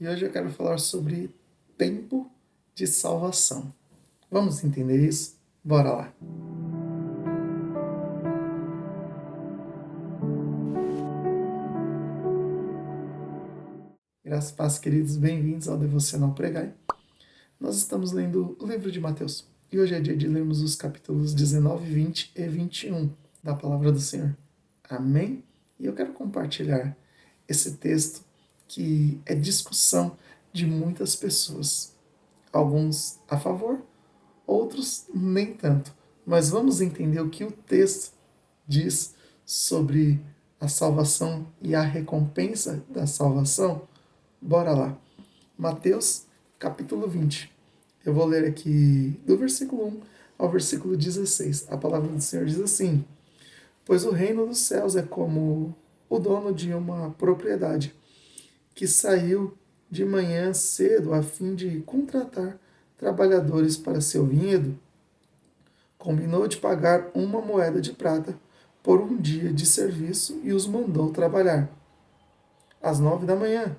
E hoje eu quero falar sobre tempo de salvação. Vamos entender isso? Bora lá! Graças a paz, queridos, bem-vindos ao Devocional Pregai. Nós estamos lendo o livro de Mateus e hoje é dia de lermos os capítulos 19, 20 e 21 da Palavra do Senhor. Amém? E eu quero compartilhar esse texto que é discussão de muitas pessoas. Alguns a favor, outros nem tanto. Mas vamos entender o que o texto diz sobre a salvação e a recompensa da salvação? Bora lá. Mateus, capítulo 20. Eu vou ler aqui do versículo 1 ao versículo 16. A palavra do Senhor diz assim: Pois o reino dos céus é como o dono de uma propriedade que saiu de manhã cedo a fim de contratar trabalhadores para seu vinhedo. Combinou de pagar uma moeda de prata por um dia de serviço e os mandou trabalhar. Às 9 da manhã,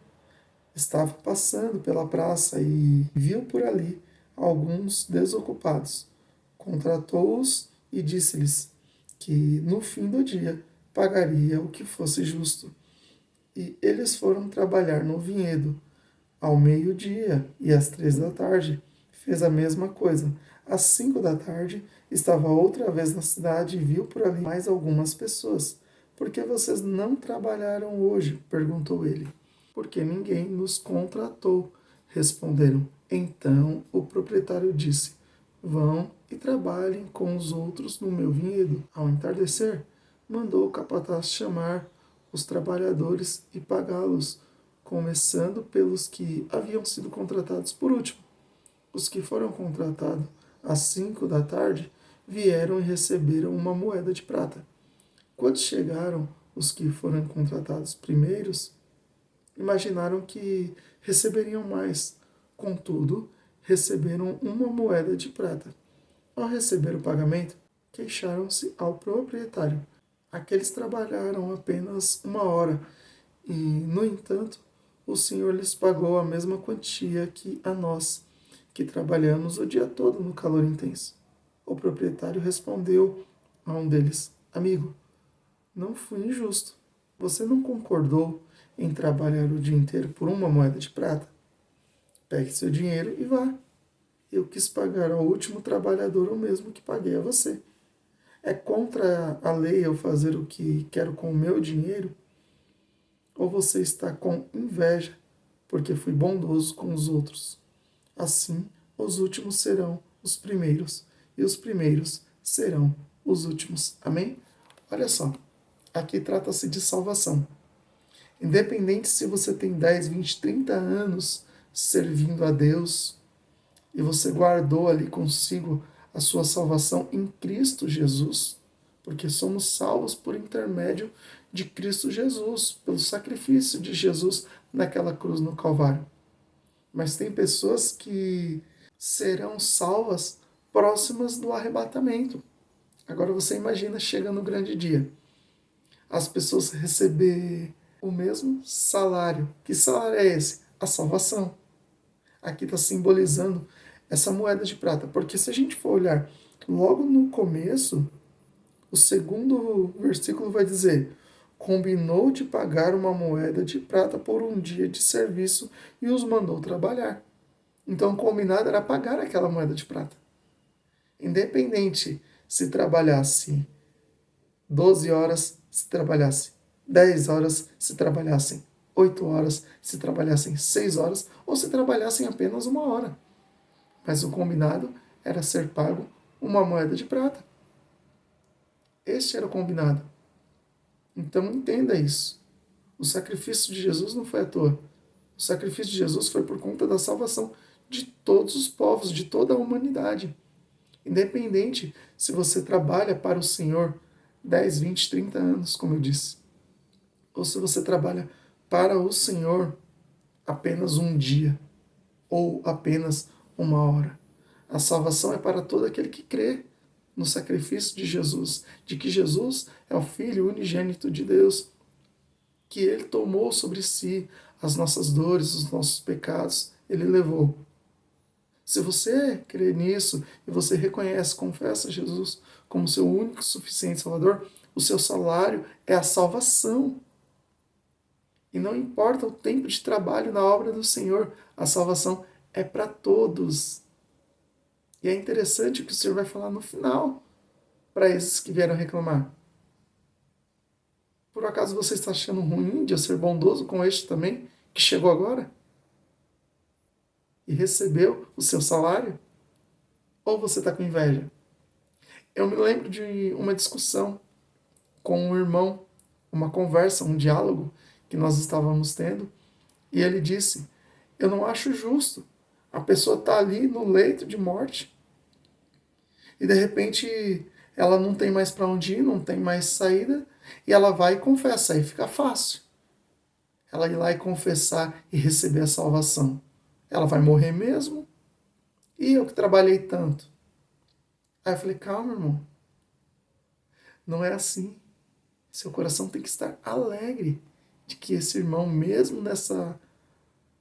estava passando pela praça e viu por ali alguns desocupados. Contratou-os e disse-lhes que no fim do dia pagaria o que fosse justo. E eles foram trabalhar no vinhedo. Ao meio-dia e às 3 da tarde fez a mesma coisa. Às 5 da tarde estava outra vez na cidade e viu por ali mais algumas pessoas. Por que vocês não trabalharam hoje? Perguntou ele. Porque ninguém nos contratou, responderam. Então o proprietário disse: Vão e trabalhem com os outros no meu vinhedo. Ao entardecer, mandou o capataz chamar os trabalhadores e pagá-los, começando pelos que haviam sido contratados por último. Os que foram contratados às 5 da tarde vieram e receberam uma moeda de prata. Quando chegaram os que foram contratados primeiros, imaginaram que receberiam mais. Contudo, receberam uma moeda de prata. Ao receber o pagamento, queixaram-se ao proprietário. Aqueles trabalharam apenas 1 hora e, no entanto, o Senhor lhes pagou a mesma quantia que a nós, que trabalhamos o dia todo no calor intenso. O proprietário respondeu a um deles: Amigo, não fui injusto. Você não concordou em trabalhar o dia inteiro por uma moeda de prata? Pegue seu dinheiro e vá. Eu quis pagar ao último trabalhador o mesmo que paguei a você. É contra a lei eu fazer o que quero com o meu dinheiro? Ou você está com inveja porque fui bondoso com os outros? Assim, os últimos serão os primeiros e os primeiros serão os últimos. Amém? Olha só, aqui trata-se de salvação. Independente se você tem 10, 20, 30 anos servindo a Deus e você guardou ali consigo a sua salvação em Cristo Jesus, porque somos salvos por intermédio de Cristo Jesus, pelo sacrifício de Jesus naquela cruz no Calvário. Mas tem pessoas que serão salvas próximas do arrebatamento. Agora você imagina, chega no grande dia, as pessoas receber o mesmo salário. Que salário é esse? A salvação. Aqui está simbolizando essa moeda de prata, porque se a gente for olhar logo no começo, o segundo versículo vai dizer: combinou de pagar uma moeda de prata por um dia de serviço e os mandou trabalhar. Então, o combinado era pagar aquela moeda de prata. Independente se trabalhasse 12 horas, se trabalhasse 10 horas, se trabalhassem 8 horas, se trabalhassem 6 horas ou se trabalhassem apenas 1 hora. Mas o combinado era ser pago uma moeda de prata. Este era o combinado. Então entenda isso. O sacrifício de Jesus não foi à toa. O sacrifício de Jesus foi por conta da salvação de todos os povos, de toda a humanidade. Independente se você trabalha para o Senhor 10, 20, 30 anos, como eu disse, ou se você trabalha para o Senhor apenas um dia, ou apenas 1 hora. A salvação é para todo aquele que crê no sacrifício de Jesus, de que Jesus é o Filho unigênito de Deus, que ele tomou sobre si as nossas dores, os nossos pecados, Ele levou. Se você crê nisso e você reconhece, confessa Jesus como seu único e suficiente Salvador, o seu salário é a salvação. E não importa o tempo de trabalho na obra do Senhor, a salvação é para todos. E é interessante o que o Senhor vai falar no final para esses que vieram reclamar. Por acaso você está achando ruim de eu ser bondoso com este também, que chegou agora? E recebeu o seu salário? Ou você está com inveja? Eu me lembro de uma discussão com um irmão, uma conversa, um diálogo que nós estávamos tendo, e ele disse: eu não acho justo. A pessoa está ali no leito de morte e de repente ela não tem mais para onde ir, não tem mais saída, e ela vai e confessa, aí fica fácil. Ela ir lá e confessar e receber a salvação. Ela vai morrer mesmo? E eu que trabalhei tanto? Aí eu falei: calma, irmão. Não é assim. Seu coração tem que estar alegre de que esse irmão, mesmo nessa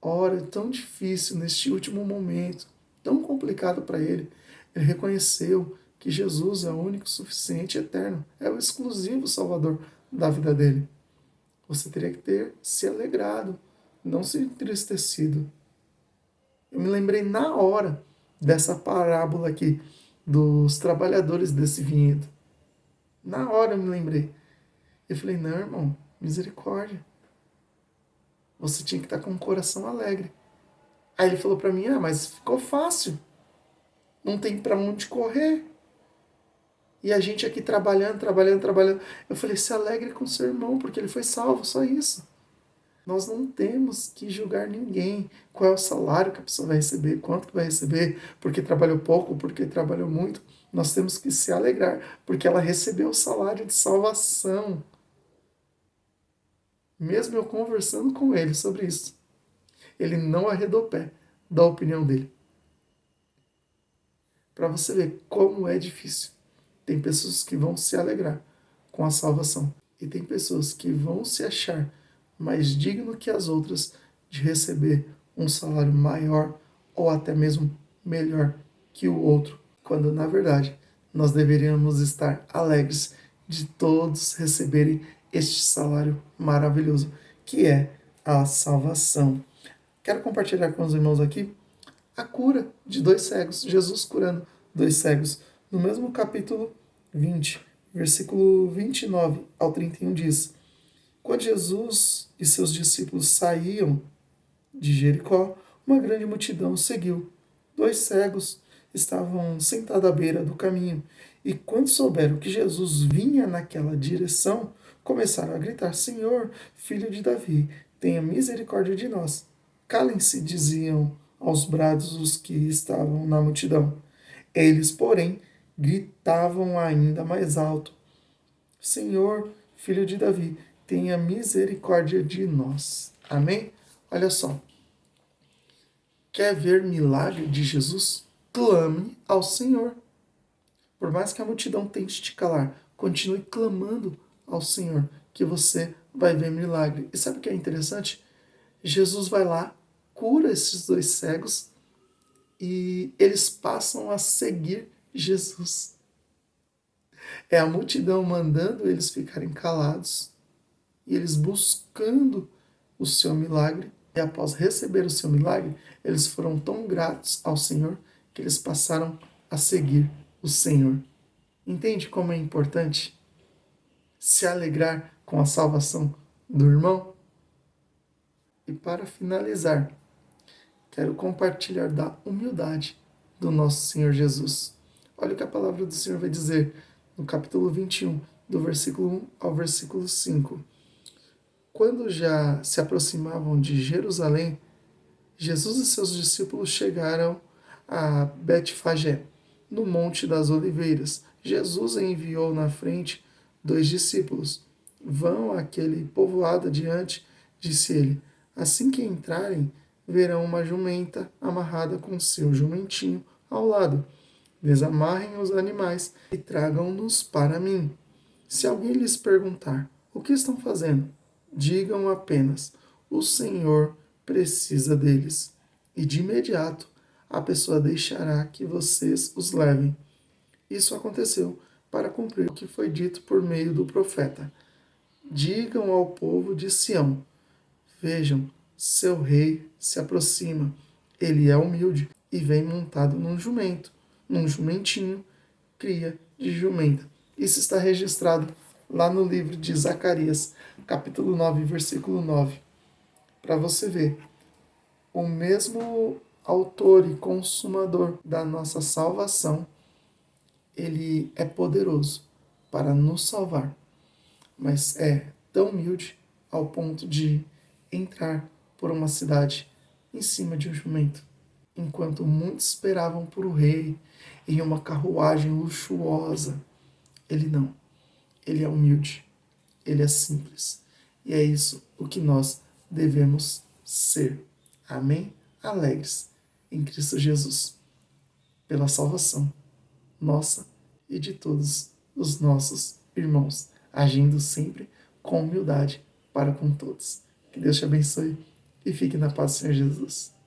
hora tão difícil, neste último momento, tão complicado para ele, ele reconheceu que Jesus é o único, suficiente, eterno, é o exclusivo Salvador da vida dele. Você teria que ter se alegrado, não se entristecido. Eu me lembrei na hora dessa parábola aqui dos trabalhadores desse vinhedo. Na hora eu me lembrei. Eu falei: não, irmão, misericórdia. Você tinha que estar com o coração alegre. Aí ele falou para mim: ah, mas ficou fácil. Não tem para onde correr. E a gente aqui trabalhando, trabalhando, trabalhando. Eu falei: se alegre com seu irmão, porque ele foi salvo, só isso. Nós não temos que julgar ninguém. Qual é o salário que a pessoa vai receber, quanto que vai receber, porque trabalhou pouco, porque trabalhou muito. Nós temos que se alegrar, porque ela recebeu o salário de salvação. Mesmo eu conversando com ele sobre isso, ele não arredou o pé da opinião dele. Para você ver como é difícil. Tem pessoas que vão se alegrar com a salvação. E tem pessoas que vão se achar mais digno que as outras de receber um salário maior ou até mesmo melhor que o outro, quando na verdade nós deveríamos estar alegres de todos receberem este salário maravilhoso, que é a salvação. Quero compartilhar com os irmãos aqui a cura de dois cegos, Jesus curando dois cegos. No mesmo capítulo 20, versículo 29 ao 31 diz: quando Jesus e seus discípulos saíam de Jericó, uma grande multidão seguiu. Dois cegos estavam sentados à beira do caminho, e quando souberam que Jesus vinha naquela direção, começaram a gritar: Senhor, filho de Davi, tenha misericórdia de nós. Calem-se, diziam aos brados os que estavam na multidão. Eles, porém, gritavam ainda mais alto: Senhor, filho de Davi, tenha misericórdia de nós. Amém? Olha só. Quer ver milagre de Jesus? Clame ao Senhor. Por mais que a multidão tente te calar, continue clamando ao Senhor, que você vai ver milagre. E sabe o que é interessante? Jesus vai lá, cura esses dois cegos e eles passam a seguir Jesus. É a multidão mandando eles ficarem calados e eles buscando o seu milagre. E após receber o seu milagre, eles foram tão gratos ao Senhor que eles passaram a seguir o Senhor. Entende como é importante se alegrar com a salvação do irmão? E para finalizar, quero compartilhar da humildade do nosso Senhor Jesus. Olha o que a palavra do Senhor vai dizer no capítulo 21, do versículo 1 ao versículo 5. Quando já se aproximavam de Jerusalém, Jesus e seus discípulos chegaram a Betfagé, no Monte das Oliveiras. Jesus enviou na frente dois discípulos. Vão àquele povoado adiante, disse ele. Assim que entrarem, verão uma jumenta amarrada com seu jumentinho ao lado. Desamarrem os animais e tragam-nos para mim. Se alguém lhes perguntar: o que estão fazendo? Digam apenas: o Senhor precisa deles. E de imediato a pessoa deixará que vocês os levem. Isso aconteceu para cumprir o que foi dito por meio do profeta. Digam ao povo de Sião: vejam, seu rei se aproxima. Ele é humilde e vem montado num jumentinho, cria de jumenta. Isso está registrado lá no livro de Zacarias, capítulo 9, versículo 9. Para você ver, o mesmo autor e consumador da nossa salvação, ele é poderoso para nos salvar, mas é tão humilde ao ponto de entrar por uma cidade em cima de um jumento, enquanto muitos esperavam por o rei em uma carruagem luxuosa. Ele não. Ele é humilde. Ele é simples. E é isso o que nós devemos ser. Amém? Alegres em Cristo Jesus, pela salvação nossa e de todos os nossos irmãos, agindo sempre com humildade para com todos. Que Deus te abençoe e fique na paz do Senhor Jesus.